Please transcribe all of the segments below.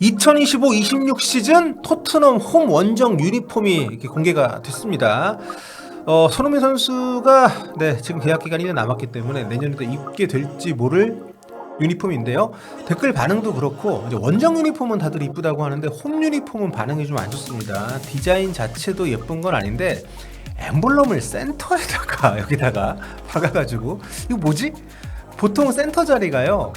2025-26 시즌 토트넘 홈 원정 유니폼이 이렇게 공개가 됐습니다. 손흥민 선수가 지금 계약 기간이 1년 남았기 때문에 내년에도 입게 될지 모를 유니폼인데요. 댓글 반응도 그렇고 이제 원정 유니폼은 다들 이쁘다고 하는데 홈 유니폼은 반응이 좀 안 좋습니다. 디자인 자체도 예쁜 건 아닌데 엠블럼을 센터에다가 여기다가 박아가지고 이거 뭐지? 보통 센터 자리가요.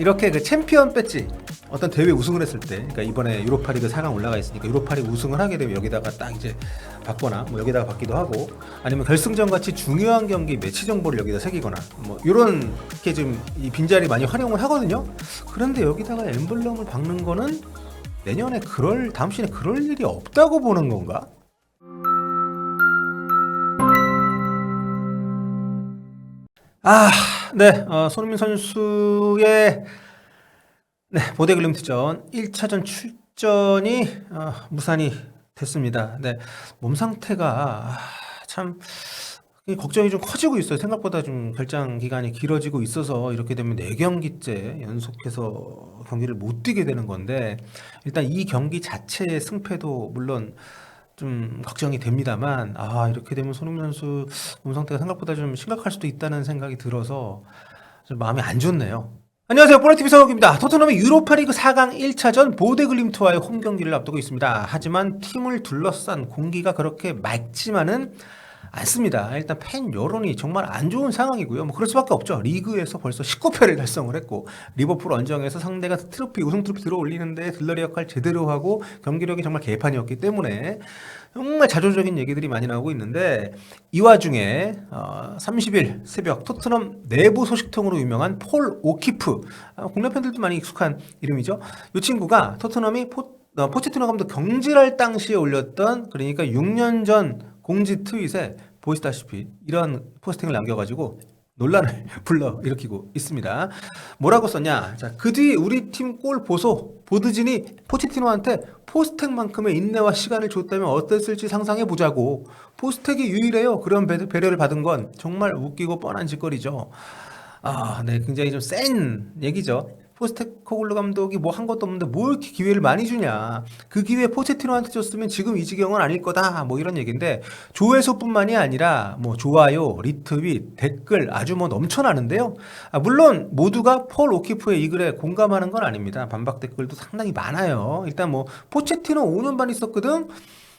이렇게 그 챔피언 배지 어떤 대회 우승을 했을 때, 그러니까 이번에 유로파리그 4강 올라가 있으니까 유로파리그 우승을 하게 되면 여기다가 딱 이제 받거나 뭐 여기다가 받기도 하고, 아니면 결승전 같이 중요한 경기 매치 정보를 여기다 새기거나 뭐 이런 게 지금 이 빈자리 많이 활용을 하거든요. 그런데 여기다가 엠블럼을 박는 거는 내년에 다음 시즌에 그럴 일이 없다고 보는 건가? 손흥민 선수의 보데글림트전 1차전 출전이 무산이 됐습니다. 몸 상태가 참 걱정이 좀 커지고 있어요. 생각보다 좀 결장 기간이 길어지고 있어서 이렇게 되면 4경기째 연속해서 경기를 못 뛰게 되는 건데, 일단 이 경기 자체의 승패도 물론 좀 걱정이 됩니다만, 이렇게 되면 손흥민 선수 몸 상태가 생각보다 좀 심각할 수도 있다는 생각이 들어서 좀 마음이 안 좋네요. 안녕하세요. 볼레TV 서욱입니다. 토트넘의 유로파리그 4강 1차전 보데글림트와의 홈 경기를 앞두고 있습니다. 하지만 팀을 둘러싼 공기가 그렇게 맑지만은 않습니다. 일단 팬 여론이 정말 안 좋은 상황이고요. 뭐 그럴 수밖에 없죠. 리그에서 벌써 19패를 달성을 했고, 리버풀 원정에서 상대가 우승 트로피 들어올리는데 들러리 역할 제대로 하고 경기력이 정말 개판이었기 때문에 정말 자조적인 얘기들이 많이 나오고 있는데, 이 와중에 30일 새벽 토트넘 내부 소식통으로 유명한 폴 오키프, 국내 팬들도 많이 익숙한 이름이죠. 이 친구가 토트넘이 포체티노 감독 경질할 당시에 올렸던, 그러니까 6년 전 공지 트윗에 보시다시피 이런 포스팅을 남겨가지고 논란을 불러일으키고 있습니다. 뭐라고 썼냐? 자, 그 뒤 우리 팀 골 보소 보드진이 포체티노한테 포스텍만큼의 인내와 시간을 줬다면 어땠을지 상상해 보자고. 포스텍이 유일해요. 그런 배려를 받은 건 정말 웃기고 뻔한 짓거리죠. 굉장히 좀 센 얘기죠. 포스테코글루 감독이 뭐 한 것도 없는데 뭐 이렇게 기회를 많이 주냐. 그 기회 포체티노한테 줬으면 지금 이 지경은 아닐 거다. 뭐 이런 얘기인데, 조회수뿐만이 아니라 뭐 좋아요, 리트윗, 댓글 아주 뭐 넘쳐나는데요. 물론 모두가 폴 오키프의 이 글에 공감하는 건 아닙니다. 반박 댓글도 상당히 많아요. 일단 뭐 포체티노 5년 반 있었거든.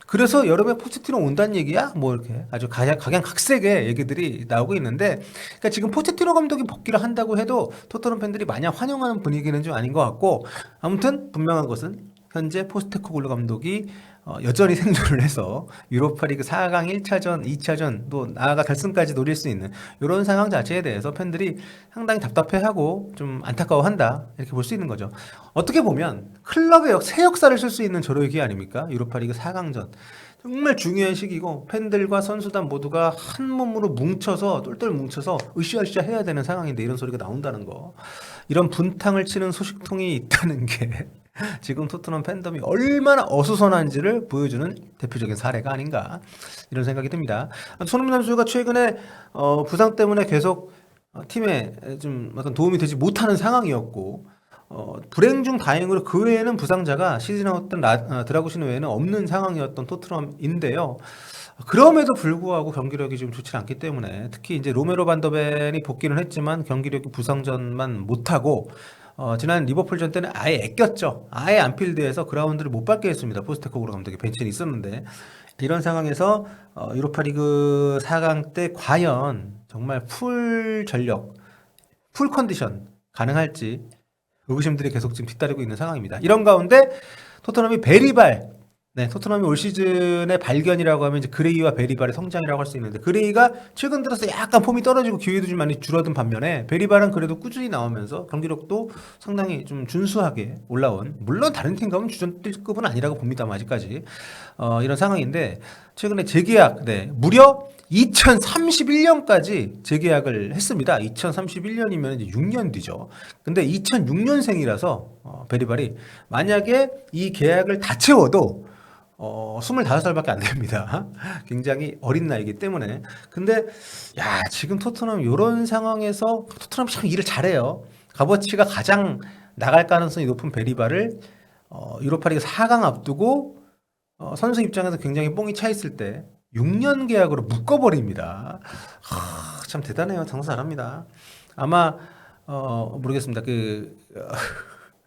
그래서 여름에 포체티노 온다는 얘기야? 뭐 이렇게 아주 각양각색의 얘기들이 나오고 있는데, 그러니까 지금 포체티노 감독이 복귀를 한다고 해도 토트넘 팬들이 마냥 환영하는 분위기는 좀 아닌 것 같고, 아무튼 분명한 것은 현재 포스테코글루 감독이 여전히 생존을 해서 유로파리그 4강 1차전, 2차전 또 나아가 결승까지 노릴 수 있는 이런 상황 자체에 대해서 팬들이 상당히 답답해하고 좀 안타까워한다, 이렇게 볼 수 있는 거죠. 어떻게 보면 클럽의 새 역사를 쓸 수 있는 저로의 기회 아닙니까? 유로파리그 4강전 정말 중요한 시기고, 팬들과 선수단 모두가 한 몸으로 뭉쳐서 똘똘 뭉쳐서 으쌰으쌰 해야 되는 상황인데 이런 소리가 나온다는 거, 이런 분탕을 치는 소식통이 있다는 게 지금 토트넘 팬덤이 얼마나 어수선한지를 보여주는 대표적인 사례가 아닌가, 이런 생각이 듭니다. 손흥민 선수가 최근에 부상 때문에 계속 팀에 좀 어떤 도움이 되지 못하는 상황이었고, 불행 중 다행으로 그 외에는 부상자가 시즌 아웃던 드라구신 외에는 없는 상황이었던 토트넘인데요. 그럼에도 불구하고 경기력이 좀 좋지 않기 때문에, 특히 이제 로메로 반더벤이 복귀는 했지만 경기력이 부상전만 못하고, 지난 리버풀전 때는 아예 애꼈죠. 아예 안필드에서 그라운드를 못 밟게 했습니다. 포스테코글루 감독이 벤치에 있었는데, 이런 상황에서 유로파리그 4강 때 과연 정말 풀 전력, 풀 컨디션 가능할지 의구심들이 계속 지금 뒤따르고 있는 상황입니다. 이런 가운데 토트넘이 토트넘이 올 시즌의 발견이라고 하면 이제 그레이와 베리발의 성장이라고 할 수 있는데, 그레이가 최근 들어서 약간 폼이 떨어지고 기회도 좀 많이 줄어든 반면에 베리발은 그래도 꾸준히 나오면서 경기력도 상당히 좀 준수하게 올라온, 물론 다른 팀 가면 주전급은 아니라고 봅니다만 아직까지 이런 상황인데, 최근에 재계약, 무려 2031년까지 재계약을 했습니다. 2031년이면 이제 6년 뒤죠. 근데 2006년생이라서 베리발이 만약에 이 계약을 다 채워도 25살밖에 안 됩니다. 굉장히 어린 나이기 때문에. 근데 지금 토트넘 이런 상황에서 토트넘 참 일을 잘해요. 값어치가 가장 나갈 가능성이 높은 베리바를 유로파리그 4강 앞두고 선수 입장에서 굉장히 뽕이 차 있을 때 6년 계약으로 묶어버립니다. 참 대단해요. 장사 잘합니다. 아마 모르겠습니다.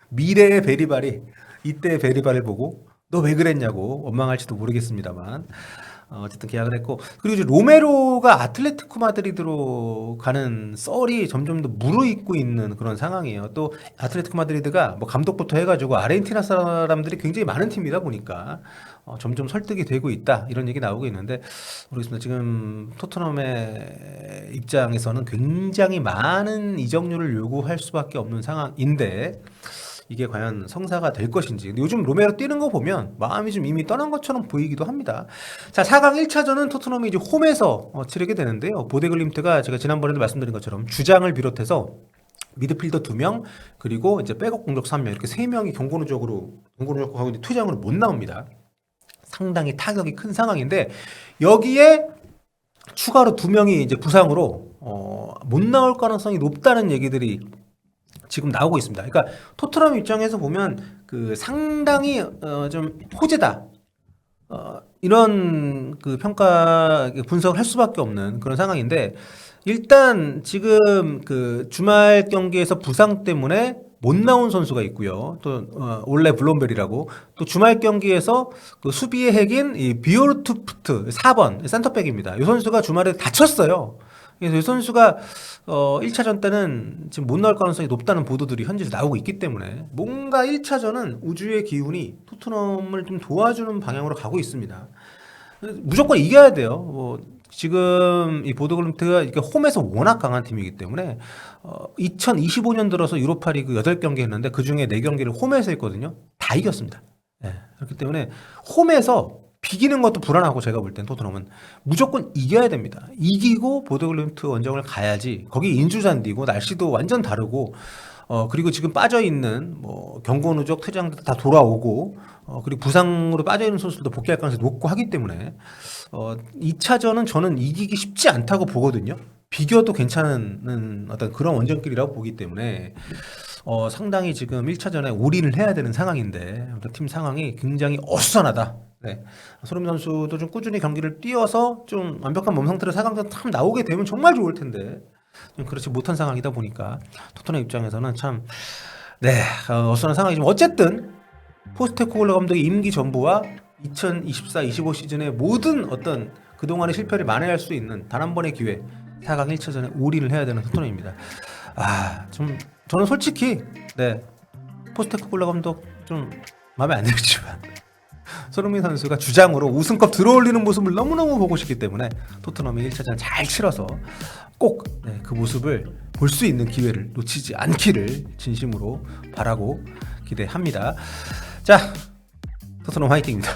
미래의 베리발이 이때의 베리발을 보고 너 왜 그랬냐고 원망할지도 모르겠습니다만 어쨌든 계약을 했고, 그리고 이제 로메로가 아틀레티코 마드리드로 가는 썰이 점점 더 무르익고 있는 그런 상황이에요. 또 아틀레티코 마드리드가 뭐 감독부터 해가지고 아르헨티나 사람들이 굉장히 많은 팀이다 보니까 점점 설득이 되고 있다 이런 얘기 나오고 있는데, 모르겠습니다. 지금 토트넘의 입장에서는 굉장히 많은 이적료를 요구할 수밖에 없는 상황인데 이게 과연 성사가 될 것인지. 근데 요즘 로메로 뛰는 거 보면 마음이 좀 이미 떠난 것처럼 보이기도 합니다. 자, 4강 1차전은 토트넘이 이제 홈에서 치르게 되는데요. 보데글림트가 제가 지난번에도 말씀드린 것처럼 주장을 비롯해서 미드필더 2명, 그리고 이제 백업 공격 3명, 이렇게 3명이 경고누적으로 하고 있는데 투장으로 못 나옵니다. 상당히 타격이 큰 상황인데, 여기에 추가로 2명이 이제 부상으로 못 나올 가능성이 높다는 얘기들이 지금 나오고 있습니다. 그러니까 토트넘 입장에서 보면 상당히 좀 호재다. 이런 평가 분석을 할 수밖에 없는 그런 상황인데, 일단 지금 주말 경기에서 부상 때문에 못 나온 선수가 있고요. 또 올레 블롬베리라고, 또 주말 경기에서 수비의 핵인 이 비오르투프트 4번 센터백입니다. 이 선수가 주말에 다쳤어요. 그래서 이 선수가 1차전 때는 지금 못 나올 가능성이 높다는 보도들이 현지에서 나오고 있기 때문에 뭔가 1차전은 우주의 기운이 토트넘을 좀 도와주는 방향으로 가고 있습니다. 무조건 이겨야 돼요. 지금 이 보드글림트가 이렇게 홈에서 워낙 강한 팀이기 때문에 2025년 들어서 유로파리그 8경기 했는데 그중에 4경기를 홈에서 했거든요. 다 이겼습니다. 네, 그렇기 때문에 홈에서 비기는 것도 불안하고, 제가 볼 땐 토트넘은 무조건 이겨야 됩니다. 이기고 보드글림트 원정을 가야지. 거기 인주잔디고 날씨도 완전 다르고, 그리고 지금 빠져있는 경고 누적 퇴장도 다 돌아오고, 그리고 부상으로 빠져있는 선수들도 복귀할 가능성이 높고 하기 때문에 2차전은 저는 이기기 쉽지 않다고 보거든요. 비겨도 괜찮은 어떤 그런 원정길이라고 보기 때문에 상당히 지금 1차전에 올인을 해야 되는 상황인데 팀 상황이 굉장히 어수선하다. 네. 손흥민 선수도 좀 꾸준히 경기를 뛰어서 좀 완벽한 몸 상태로 4강전 참 나오게 되면 정말 좋을 텐데 좀 그렇지 못한 상황이다 보니까 토트넘 입장에서는 참 어수선한 상황이지만, 어쨌든 포스테코글루 감독의 임기 전부와 2024-25 시즌의 모든 어떤 그동안의 실패를 만회할 수 있는 단 한 번의 기회, 4강 1차전에 올인을 해야 되는 토트넘입니다. 저는 솔직히 포스테코글루 감독 좀 마음에 안 들지만 손흥민 선수가 주장으로 우승컵 들어올리는 모습을 너무너무 보고 싶기 때문에 토트넘이 1차전을 잘 치러서 꼭 그 모습을 볼 수 있는 기회를 놓치지 않기를 진심으로 바라고 기대합니다. 자, 토트넘 화이팅입니다.